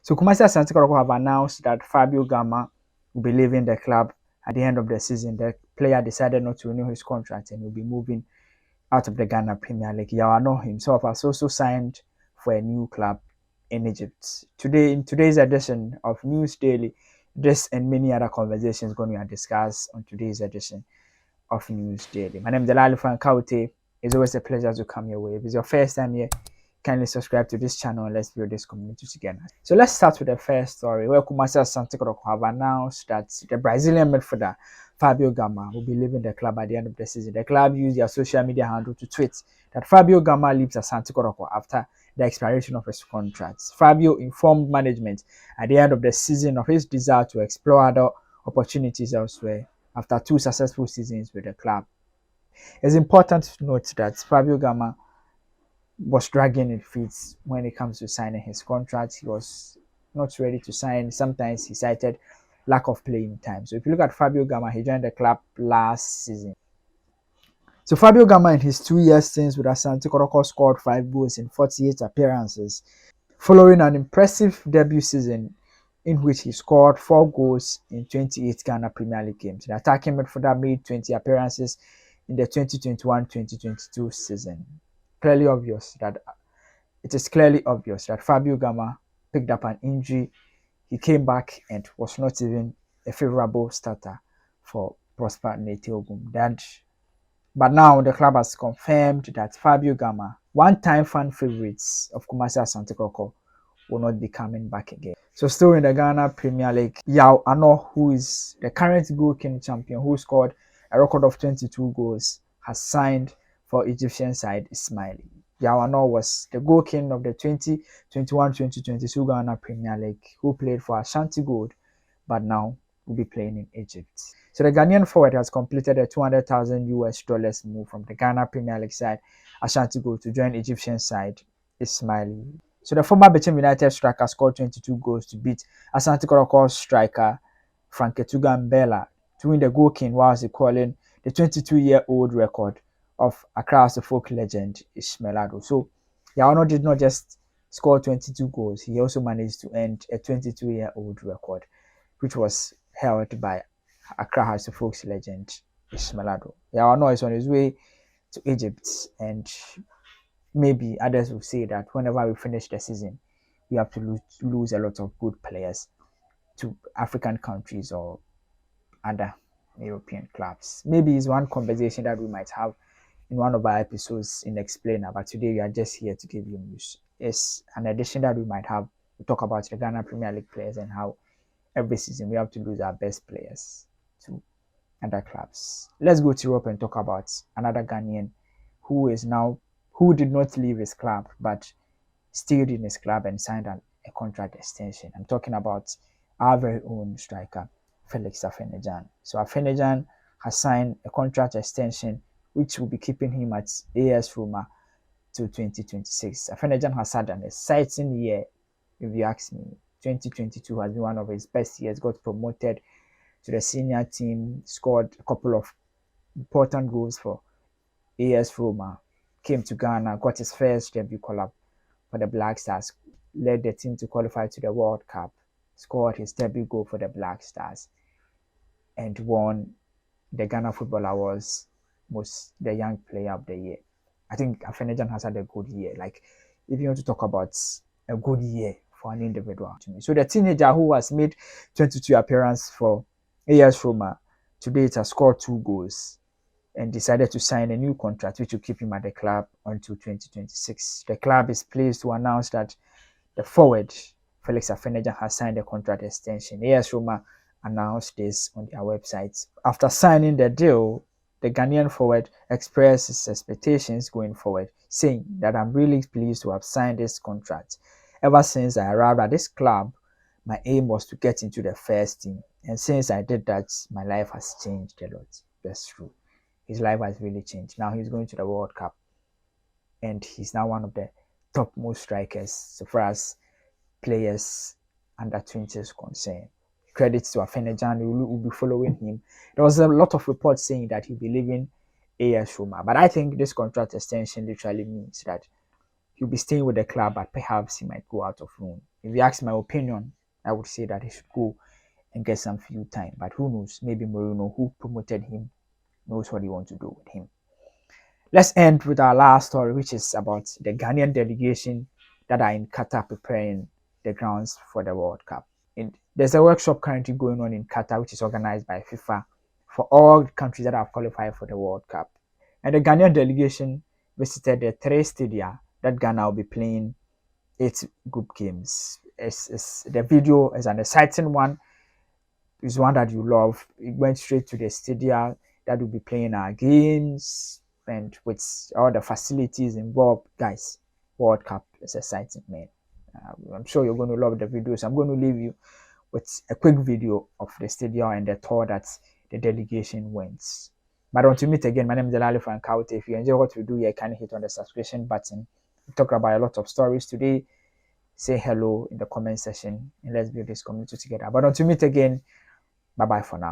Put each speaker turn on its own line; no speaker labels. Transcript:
So Kumasi Asante Kotoko have announced that Fabio Gama will be leaving the club at the end of the season. The player decided not to renew his contract and will be moving out of the Ghana Premier League. Yaw Annor himself has also signed for a new club in Egypt. Today, in today's edition of News Daily, this and many other conversations going to be discussed on today's edition of News Daily. My name is Delali Frankaute. It's always a pleasure to come your way. If it's your first time here, kindly subscribe to this channel and let's build this community together. So let's start with the first story where Kumasi Asante Kotoko have announced that the Brazilian midfielder Fabio Gama will be leaving the club at the end of the season. The club used their social media handle to tweet that Fabio Gama leaves Asante Kotoko after the expiration of his contract. Fabio informed management at the end of the season of his desire to explore other opportunities elsewhere after 2 successful seasons with the club. It's important to note that Fabio Gama was dragging his feet when it comes to signing his contract. He was not ready to sign. Sometimes he cited lack of playing time. So if you look at Fabio Gama, he joined the club last season. So Fabio Gama in his 2 year stints with Asante Kotoko scored 5 goals in 48 appearances, following an impressive debut season in which he scored 4 goals in 28 Ghana Premier League games. The attacking midfielder made 20 appearances in the 2021-2022 season. It is clearly obvious that Fabio Gama picked up an injury. He came back and was not even a favorable starter for Prosper Neteogum. But now the club has confirmed that Fabio Gama, one-time fan favorites of Kumasi Asante Kotoko, will not be coming back again. So still in the Ghana Premier League, Yaw Annor, who is the current goal king champion, who scored a record of 22 goals, has signed for Egyptian side Ismaili. Yaw Annor was the goal king of the 2021-2022 Ghana Premier League, who played for Asante Gold, but now will be playing in Egypt. So the Ghanaian forward has completed a $200,000 move from the Ghana Premier League side Asante Gold to join Egyptian side Ismaili. So the former Bechem United striker scored 22 goals to beat Asante Kotoko's striker Franketuga Mbela to win the goal king whilst equaling the 22-year-old record of Accra folk legend Ismail Ado. So Yaw Annor did not just score 22 goals, he also managed to end a 22-year-old record, which was held by Accra folks legend Ismail Ado. Yaw Annor is on his way to Egypt, and maybe others will say that whenever we finish the season, we have to lose a lot of good players to African countries or other European clubs. Maybe it's one conversation that we might have in one of our episodes in Explainer, but today we are just here to give you news. It's an edition that we might have. We talk about the Ghana Premier League players and how every season we have to lose our best players to other clubs. Let's go to Europe and talk about another Ghanaian who did not leave his club but stayed in his club and signed a contract extension. I'm talking about our very own striker, Felix Afena Gyan. So Afena Gyan has signed a contract extension which will be keeping him at AS Roma till 2026. Afena Gyan has had an exciting year, if you ask me. 2022 has been one of his best years, got promoted to the senior team, scored a couple of important goals for AS Roma, came to Ghana, got his first debut call-up for the Black Stars, led the team to qualify to the World Cup, scored his debut goal for the Black Stars, and won the Ghana Football Awards the Young Player of the Year. I think Afena Gyan has had a good year. Like, if you want to talk about a good year for an individual to me. So the teenager who has made 22 appearances for AS Roma, today has scored 2 goals and decided to sign a new contract which will keep him at the club until 2026. The club is pleased to announce that the forward, Felix Afena Gyan, has signed a contract extension. AS Roma announced this on their website. After signing the deal, the Ghanaian forward expressed his expectations going forward, saying that I'm really pleased to have signed this contract. Ever since I arrived at this club, my aim was to get into the first team. And since I did that, my life has changed a lot. That's true. His life has really changed. Now he's going to the World Cup. And he's now one of the topmost strikers so far as players under 20 is concerned. Credits to Afena Gyan, who will be following him. There was a lot of reports saying that he'll be leaving AS Roma. But I think this contract extension literally means that he'll be staying with the club, but perhaps he might go out of loan. If you ask my opinion, I would say that he should go and get some few time. But who knows? Maybe Mourinho, who promoted him, knows what he wants to do with him. Let's end with our last story, which is about the Ghanaian delegation that are in Qatar preparing the grounds for the World Cup. And there's a workshop currently going on in Qatar, which is organized by FIFA for all countries that have qualified for the World Cup. And the Ghanaian delegation visited the three stadia that Ghana will be playing 8 group games. The video is an exciting one. It's one that you love. It went straight to the stadia that will be playing our games and with all the facilities involved. Guys, World Cup is exciting, man. I'm sure you're going to love the videos. I'm going to leave you with a quick video of the stadium and the tour that the delegation went. But until we meet again, my name is Delali Frankaute. If you enjoy what we do here, kindly hit on the subscription button. We talk about a lot of stories today. Say hello in the comment section and let's build this community together. But until we meet again, bye bye for now.